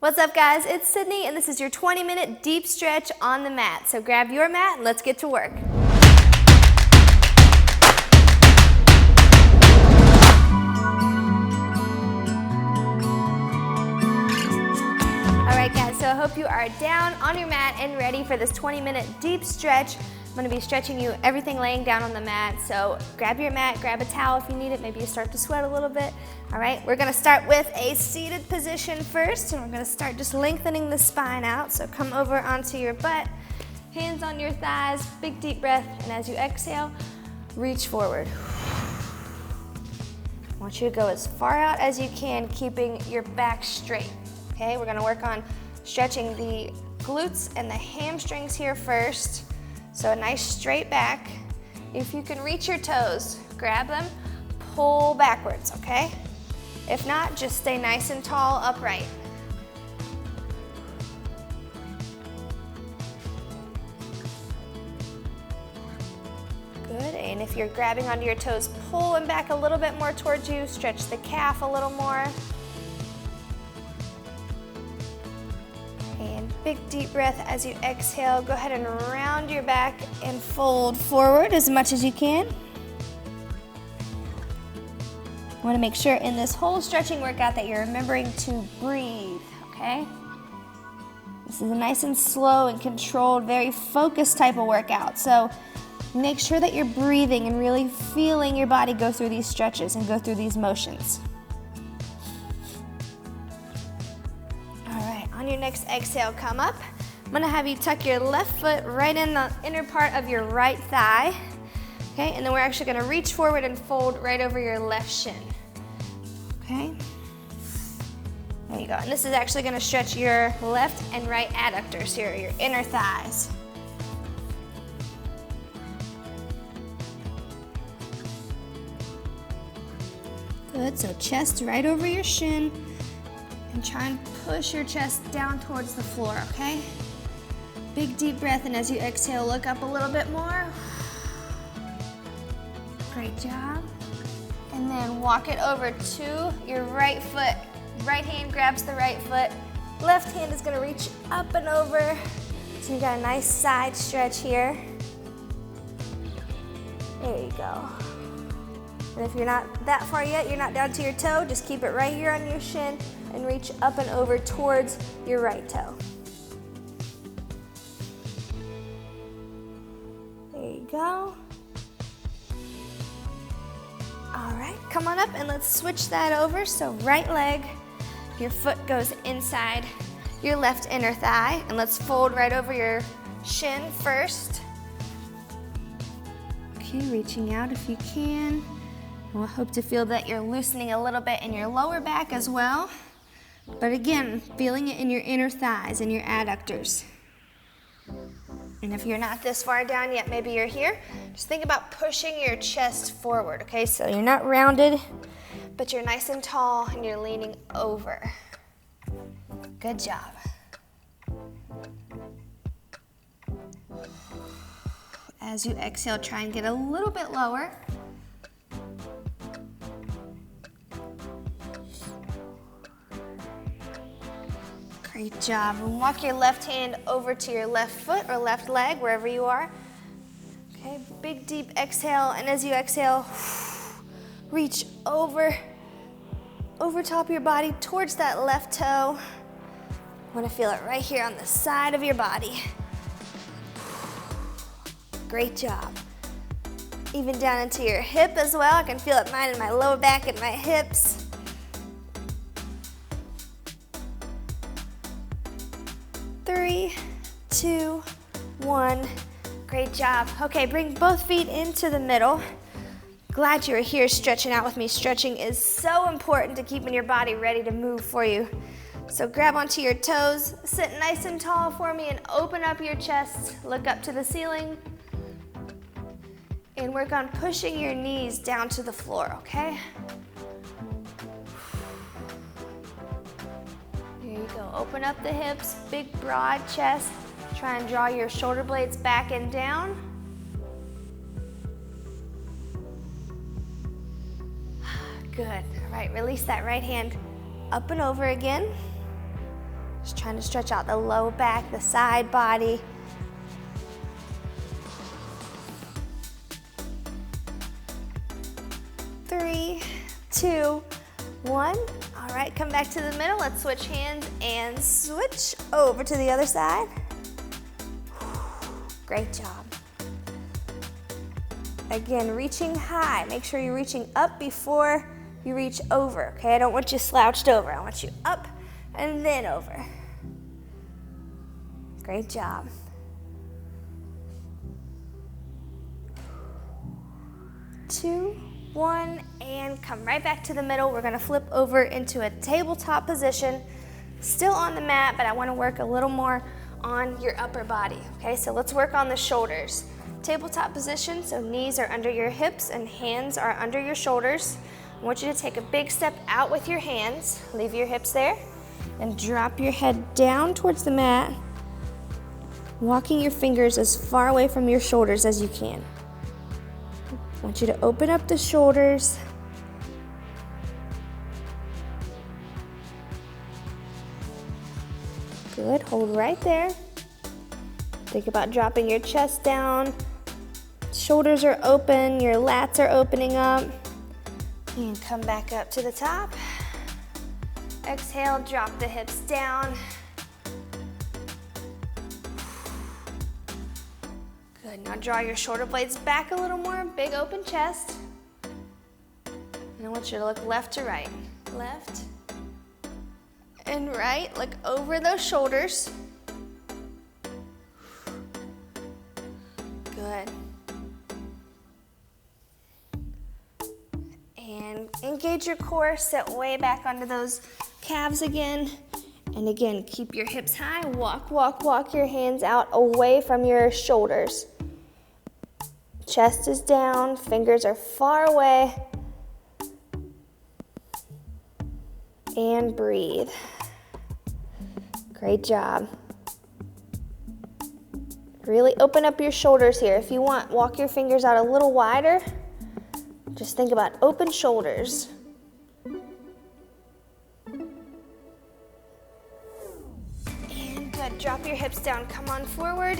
What's up, guys? It's Sydney, and this is your 20-minute deep stretch on the mat. So grab your mat and let's get to work. All right, guys, so I hope you are down on your mat and ready for this 20-minute deep stretch. I'm gonna be stretching you everything laying down on the mat, so grab your mat, grab a towel if you need it. Maybe you start to sweat a little bit. All right, we're gonna start with a seated position first, and we're gonna start just lengthening the spine out. So come over onto your butt, hands on your thighs, big deep breath, and as you exhale, reach forward. I want you to go as far out as you can, keeping your back straight. Okay, we're gonna work on stretching the glutes and the hamstrings here first. So a nice straight back. If you can reach your toes, grab them, pull backwards, okay? If not, just stay nice and tall, upright. Good, and if you're grabbing onto your toes, pull them back a little bit more towards you, stretch the calf a little more. And big deep breath as you exhale. Go ahead and round your back and fold forward as much as you can. You want to make sure in this whole stretching workout that you're remembering to breathe, okay? This is a nice and slow and controlled, very focused type of workout. So make sure that you're breathing and really feeling your body go through these stretches and go through these motions. On your next exhale, come up. I'm gonna have you tuck your left foot right in the inner part of your right thigh. Okay, and then we're actually gonna reach forward and fold right over your left shin. Okay, there you go. And this is actually gonna stretch your left and right adductors here, your inner thighs. Good, so chest right over your shin. And try and push your chest down towards the floor, okay? Big deep breath, and as you exhale, look up a little bit more. Great job. And then walk it over to your right foot. Right hand grabs the right foot. Left hand is gonna reach up and over. So you got a nice side stretch here. There you go. And if you're not that far yet, you're not down to your toe, just keep it right here on your shin and reach up and over towards your right toe. There you go. All right, come on up and let's switch that over. So right leg, your foot goes inside your left inner thigh, and let's fold right over your shin first. Okay, reaching out if you can. We'll hope to feel that you're loosening a little bit in your lower back as well. But again, feeling it in your inner thighs and your adductors. And if you're not this far down yet, maybe you're here, just think about pushing your chest forward, okay? So you're not rounded, but you're nice and tall and you're leaning over. Good job. As you exhale, try and get a little bit lower. Great job. And walk your left hand over to your left foot or left leg, wherever you are. Okay, big deep exhale, and as you exhale, reach over top of your body towards that left toe. I want to feel it right here on the side of your body. Great job. Even down into your hip as well. I can feel it mine in my lower back and my hips. 3, 2, 1. Great job. Okay, bring both feet into the middle. Glad you're here stretching out with me. Stretching is so important to keeping your body ready to move for you. So grab onto your toes, sit nice and tall for me, and open up your chest. Look up to the ceiling. And work on pushing your knees down to the floor, okay? There you go. Open up the hips, big broad chest. Try and draw your shoulder blades back and down. Good. All right, release that right hand up and over again. Just trying to stretch out the low back, the side body. 3, 2, 1. All right, come back to the middle. Let's switch hands and switch over to the other side. Great job. Again, reaching high. Make sure you're reaching up before you reach over, okay? I don't want you slouched over. I want you up and then over. Great job. 2, 1, and come right back to the middle. We're gonna flip over into a tabletop position, still on the mat, but I wanna work a little more on your upper body, okay? So let's work on the shoulders. Tabletop position, so knees are under your hips and hands are under your shoulders. I want you to take a big step out with your hands, leave your hips there, and drop your head down towards the mat, walking your fingers as far away from your shoulders as you can. I want you to open up the shoulders. Good, hold right there. Think about dropping your chest down. Shoulders are open, your lats are opening up. And come back up to the top. Exhale, drop the hips down. Good, now draw your shoulder blades back a little more, big open chest. And I want you to look left to right. Left and right, look over those shoulders. Good. And engage your core, sit way back onto those calves again. And again, keep your hips high, walk, walk, walk your hands out away from your shoulders. Chest is down, fingers are far away. And breathe. Great job. Really open up your shoulders here. If you want, walk your fingers out a little wider. Just think about open shoulders. And good, drop your hips down, come on forward.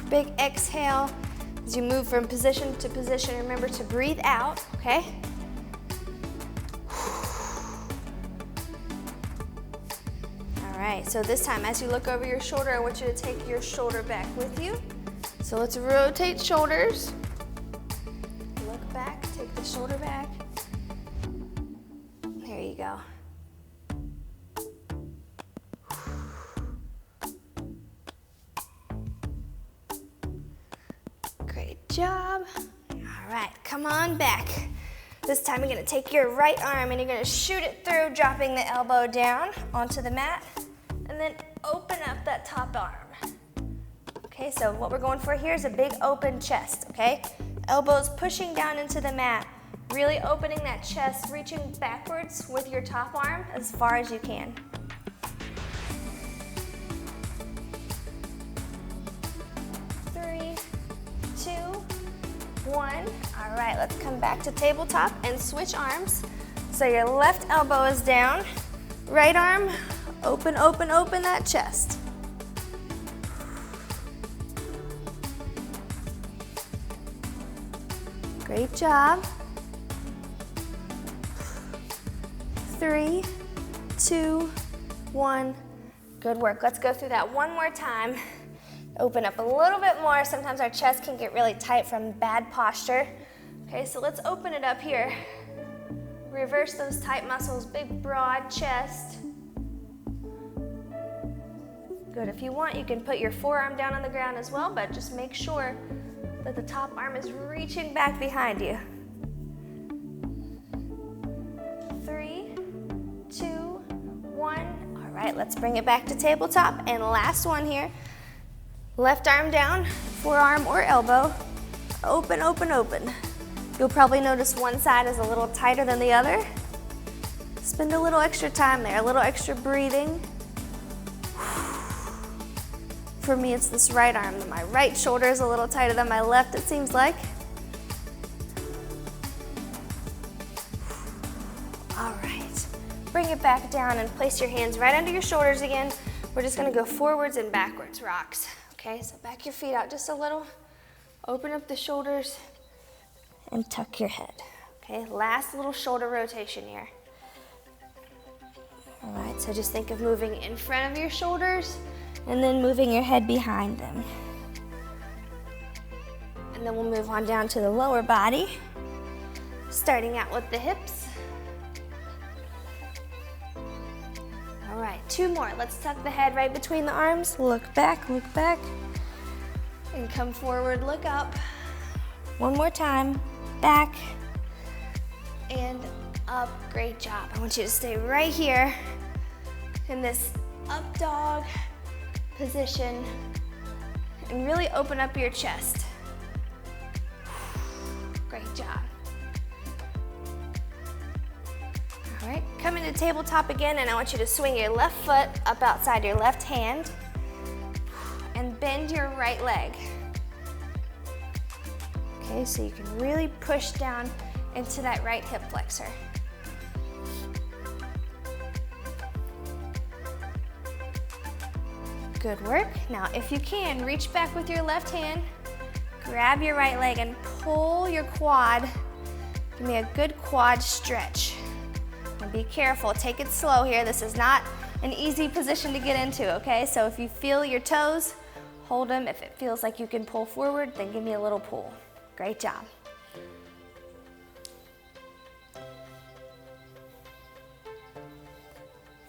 Big exhale as you move from position to position. Remember to breathe out, okay? All right, so this time as you look over your shoulder, I want you to take your shoulder back with you. So let's rotate shoulders. Look back, take the shoulder back. There you go. Great job. All right, come on back. This time you're gonna take your right arm and you're gonna shoot it through, dropping the elbow down onto the mat, and then open up that top arm. Okay, so what we're going for here is a big open chest, okay? Elbows pushing down into the mat, really opening that chest, reaching backwards with your top arm as far as you can. Three, 2, 1. All right, let's come back to tabletop and switch arms. So your left elbow is down, right arm, open, open, open that chest. Great job. 3, 2, 1. Good work. Let's go through that one more time. Open up a little bit more. Sometimes our chest can get really tight from bad posture. Okay, so let's open it up here. Reverse those tight muscles, big broad chest. Good, if you want, you can put your forearm down on the ground as well, but just make sure that the top arm is reaching back behind you. 3, 2, 1. All right, let's bring it back to tabletop. And last one here. Left arm down, forearm or elbow. Open, open, open. You'll probably notice one side is a little tighter than the other. Spend a little extra time there, a little extra breathing. For me, it's this right arm. My right shoulder is a little tighter than my left, it seems like. All right, bring it back down and place your hands right under your shoulders again. We're just gonna go forwards and backwards, rocks. Okay, so back your feet out just a little. Open up the shoulders and tuck your head. Okay, last little shoulder rotation here. All right, so just think of moving in front of your shoulders and then moving your head behind them. And then we'll move on down to the lower body, starting out with the hips. All right, 2 more. Let's tuck the head right between the arms. Look back, and come forward, look up. 1 more time, back and up. Great job. I want you to stay right here in this up dog position and really open up your chest. Great job. All right, come into tabletop again, and I want you to swing your left foot up outside your left hand and bend your right leg. Okay, so you can really push down into that right hip flexor. Good work. Now, if you can, reach back with your left hand, grab your right leg and pull your quad. Give me a good quad stretch. And be careful, take it slow here. This is not an easy position to get into, okay? So if you feel your toes, hold them. If it feels like you can pull forward, then give me a little pull. Great job.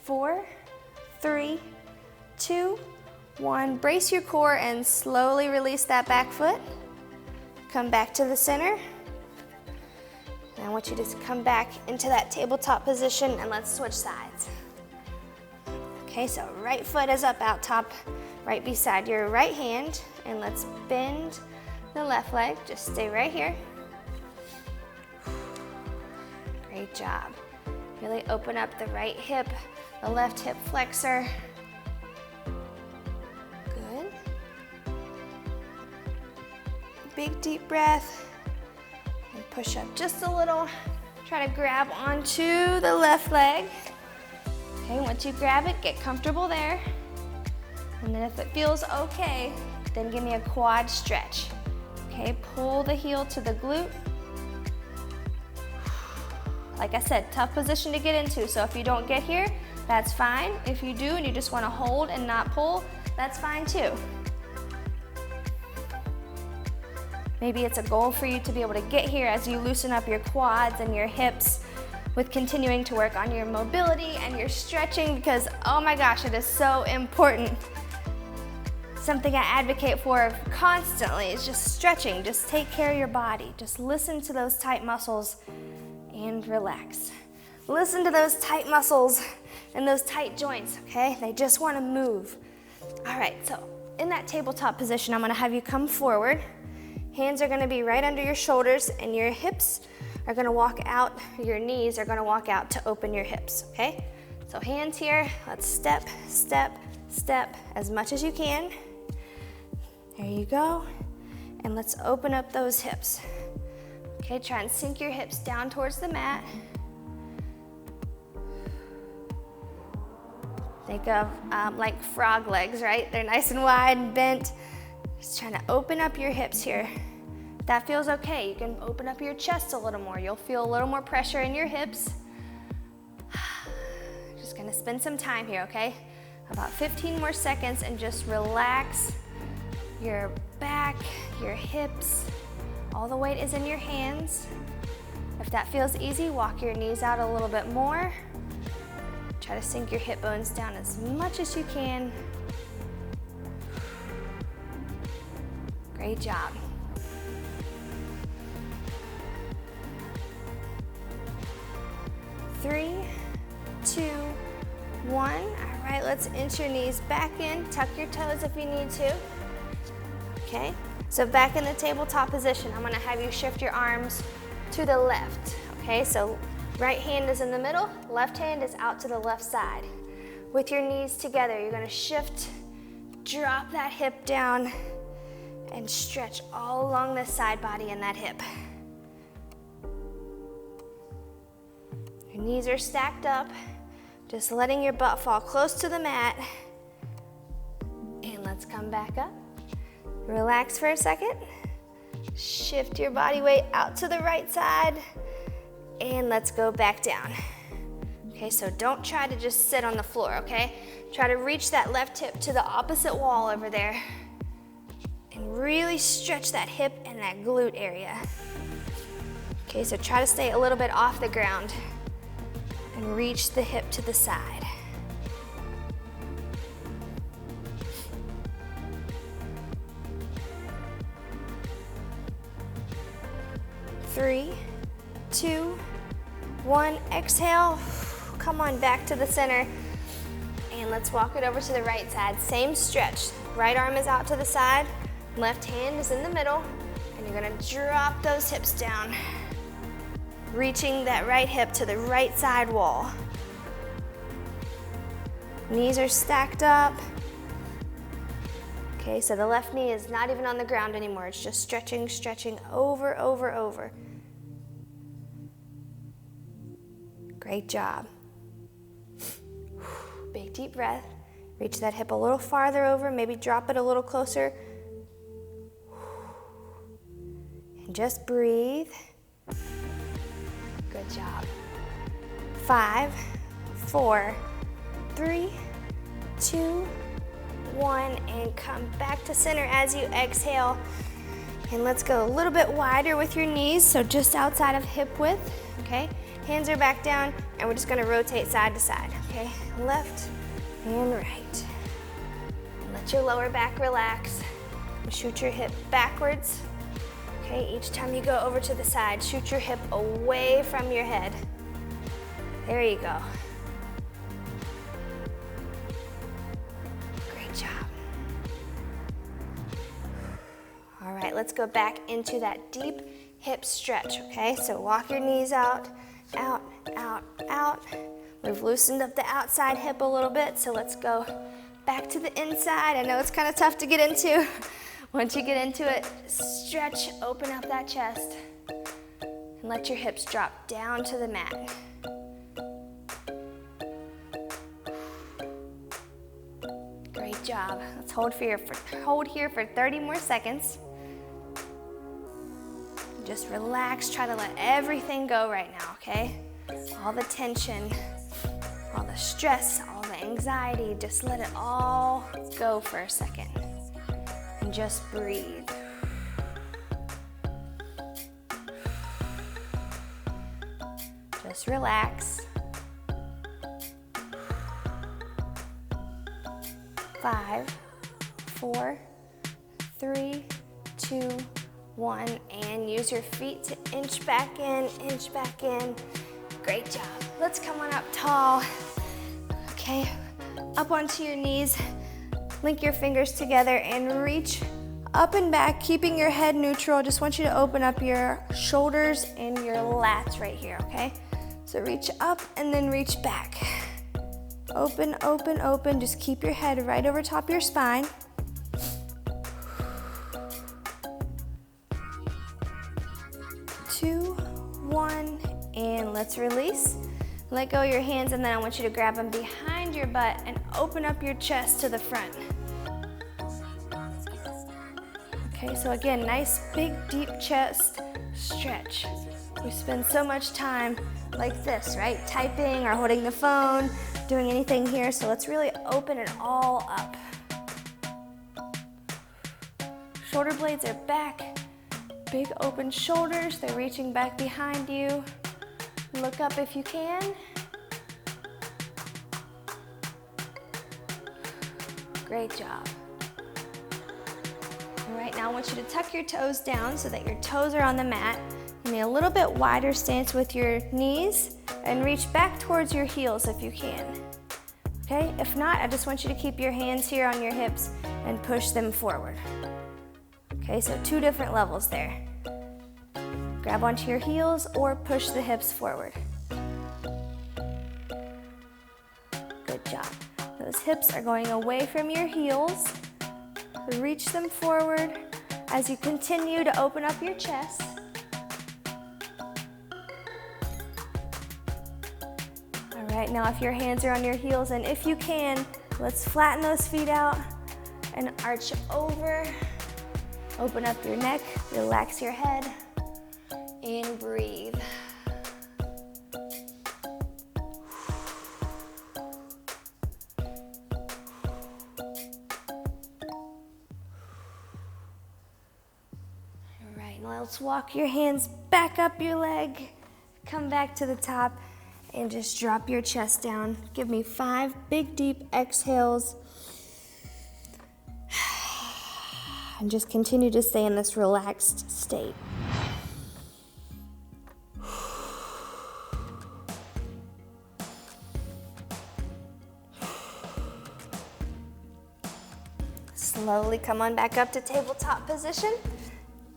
Four, 3, 2, 1. Brace your core and slowly release that back foot. Come back to the center. And I want you to come back into that tabletop position, and let's switch sides. Okay, so right foot is up out top, right beside your right hand, and let's bend the left leg. Just stay right here. Great job. Really open up the right hip, the left hip flexor. Good. Big deep breath. And push up just a little. Try to grab onto the left leg. Okay, once you grab it, get comfortable there. And then if it feels okay, then give me a quad stretch. Okay, pull the heel to the glute. Like I said, tough position to get into, so if you don't get here, that's fine. If you do and you just want to hold and not pull, that's fine too. Maybe it's a goal for you to be able to get here as you loosen up your quads and your hips with continuing to work on your mobility and your stretching, because oh my gosh, it is so important. Something I advocate for constantly is just stretching. Just take care of your body. Just listen to those tight muscles and relax. Listen to those tight muscles and those tight joints, okay? They just want to move. All right, so in that tabletop position, I'm going to have you come forward. Hands are going to be right under your shoulders, and your hips are going to walk out. Your knees are going to walk out to open your hips, okay? So hands here. Let's step, step, step as much as you can. There you go. And let's open up those hips. Okay, try and sink your hips down towards the mat. Think of like frog legs, right? They're nice and wide and bent. Just trying to open up your hips here. If that feels okay, you can open up your chest a little more. You'll feel a little more pressure in your hips. Just gonna spend some time here, okay? About 15 more seconds, and just relax your back, your hips. All the weight is in your hands. If that feels easy, walk your knees out a little bit more. Try to sink your hip bones down as much as you can. Great job. Three, 2, 1. All right, let's inch your knees back in. Tuck your toes if you need to. Okay, so back in the tabletop position, I'm gonna have you shift your arms to the left. Okay, so right hand is in the middle, left hand is out to the left side. With your knees together, you're gonna shift, drop that hip down, and stretch all along the side body and that hip. Your knees are stacked up. Just letting your butt fall close to the mat. And let's come back up. Relax for a second. Shift your body weight out to the right side. And let's go back down. Okay, so don't try to just sit on the floor, okay? Try to reach that left hip to the opposite wall over there. And really stretch that hip and that glute area. Okay, so try to stay a little bit off the ground and reach the hip to the side. Three, two, one, exhale. Come on back to the center. And let's walk it over to the right side. Same stretch. Right arm is out to the side. Left hand is in the middle. And you're gonna drop those hips down. Reaching that right hip to the right side wall. Knees are stacked up. Okay, so the left knee is not even on the ground anymore. It's just stretching, stretching over, over, over. Great job. Big deep breath. Reach that hip a little farther over, maybe drop it a little closer. And just breathe. Good job. 5, 4, 3, 2, 1, and come back to center as you exhale. And let's go a little bit wider with your knees, so just outside of hip width, okay? Hands are back down, and we're just gonna rotate side to side, okay? Left and right. And let your lower back relax. Shoot your hip backwards. Okay, each time you go over to the side, shoot your hip away from your head. There you go. Great job. All right, let's go back into that deep hip stretch, okay? So walk your knees out, out, out, out. We've loosened up the outside hip a little bit, so let's go back to the inside. I know it's kind of tough to get into. Once you get into it, stretch, open up that chest, and let your hips drop down to the mat. Great job. Let's hold here for 30 more seconds. Just relax, try to let everything go right now, okay? All the tension, all the stress, all the anxiety, just let it all go for a second. And just breathe. Just relax. 5, 4, 3, 2, 1, and use your feet to inch back in, inch back in. Great job. Let's come on up tall. Okay, up onto your knees. Link your fingers together and reach up and back, keeping your head neutral. I just want you to open up your shoulders and your lats right here, okay? So reach up and then reach back. Open, open, open. Just keep your head right over top of your spine. Two, one, and let's release. Let go of your hands, and then I want you to grab them behind your butt and open up your chest to the front. Okay, so again, nice big deep chest stretch. We spend so much time like this, right? Typing or holding the phone, doing anything here, so let's really open it all up. Shoulder blades are back. Big open shoulders, they're reaching back behind you. Look up if you can. Great job. All right, now I want you to tuck your toes down so that your toes are on the mat. You need a little bit wider stance with your knees and reach back towards your heels if you can. Okay, if not, I just want you to keep your hands here on your hips and push them forward. Okay, so 2 different levels there. Grab onto your heels or push the hips forward. Good job. Those hips are going away from your heels. Reach them forward as you continue to open up your chest. All right, now if your hands are on your heels, and if you can, let's flatten those feet out and arch over. Open up your neck, relax your head, and breathe. All right, now let's walk your hands back up your leg, come back to the top, and just drop your chest down. Give me 5 big, deep exhales. And just continue to stay in this relaxed state. Slowly come on back up to tabletop position,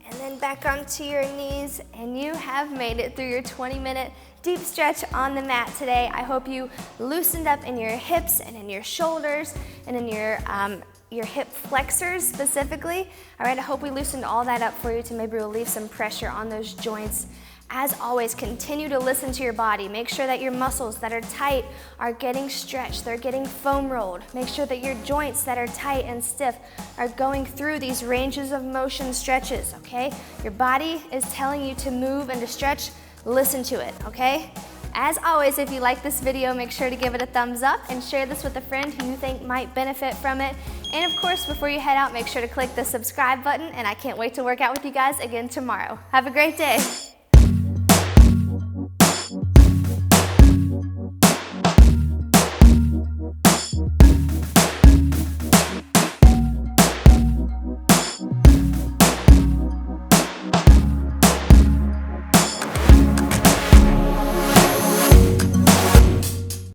and then back onto your knees, and you have made it through your 20-minute deep stretch on the mat today. I hope you loosened up in your hips and in your shoulders and in your hip flexors specifically. All right, I hope we loosened all that up for you to maybe relieve some pressure on those joints. As always, continue to listen to your body. Make sure that your muscles that are tight are getting stretched, they're getting foam rolled. Make sure that your joints that are tight and stiff are going through these ranges of motion stretches, okay? Your body is telling you to move and to stretch. Listen to it, okay? As always, if you like this video, make sure to give it a thumbs up and share this with a friend who you think might benefit from it. And of course, before you head out, make sure to click the subscribe button, and I can't wait to work out with you guys again tomorrow. Have a great day.